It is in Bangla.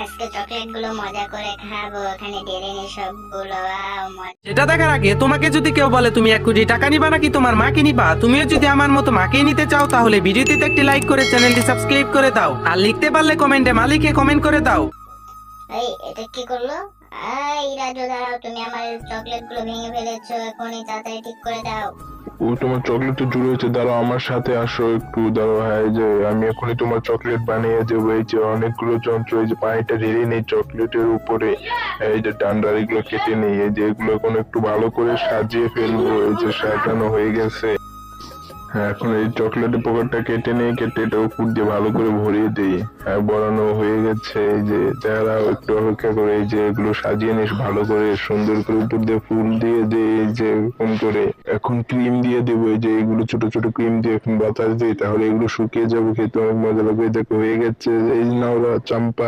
আজকে চকলেট গুলো মজা করে খাবো, ওখানে ডেরে নি সবগুলো। সেটা দেখার আগে তোমাকে যদি কেউ বলে তুমি 1 কোটি টাকা নিবা নাকি তোমার মাকে নিবা, তুমিও যদি আমার মতো মাকে নিতে চাও তাহলে ভিডিওটিতে একটি লাইক করে চ্যানেলটি সাবস্ক্রাইব করে দাও, আর লিখতে পারলে কমেন্টে মালিকে কমেন্ট করে দাও। এই এটা কি করলো? এই রাজু দাঁড়াও, তুমি আমার চকলেট গুলো ভেঙে ফেলেছো, এখনই তাড়াতাড়ি ঠিক করে দাও। ও তোমার চকলেট জুড়ে হয়েছে, দাঁড়াও আমার সাথে আসো একটু, দাঁড়াও। হ্যাঁ, এই যে আমি এখনই তোমার চকলেট বানিয়ে দেবো। এই যে অনেকগুলো যন্ত্র, এই যে পানিটা ঢেলে নেই চকলেটের উপরে, এই যে ডান্ডার এগুলো কেটে নেই, এই যে এগুলো এখন একটু ভালো করে সাজিয়ে ফেলবো। এই যে সাজানো হয়ে গেছে। হ্যাঁ, এখন এই চকলেটের পকেটটা কেটে নিয়ে কেটে এটা উপর দিয়ে ভালো করে ভরিয়ে দিই। হ্যাঁ, বড়ানো হয়ে গেছে। এই যে দাঁড়াও একটু অপেক্ষা করে, এই যে এগুলো সাজিয়ে নিস ভালো করে, সুন্দর করে উপর দিয়ে ফুল দিয়ে দে, এই যে এরকম করে। এখন ক্রিম দিয়ে দেবো, এই যে এগুলো ছোট ছোট ক্রিম দিয়ে এখন বাতাস দিই, তাহলে এগুলো শুকিয়ে যাবে, খেতে অনেক মজা লাগবে। এই দেখো হয়ে গেছে, এই নাও চম্পা।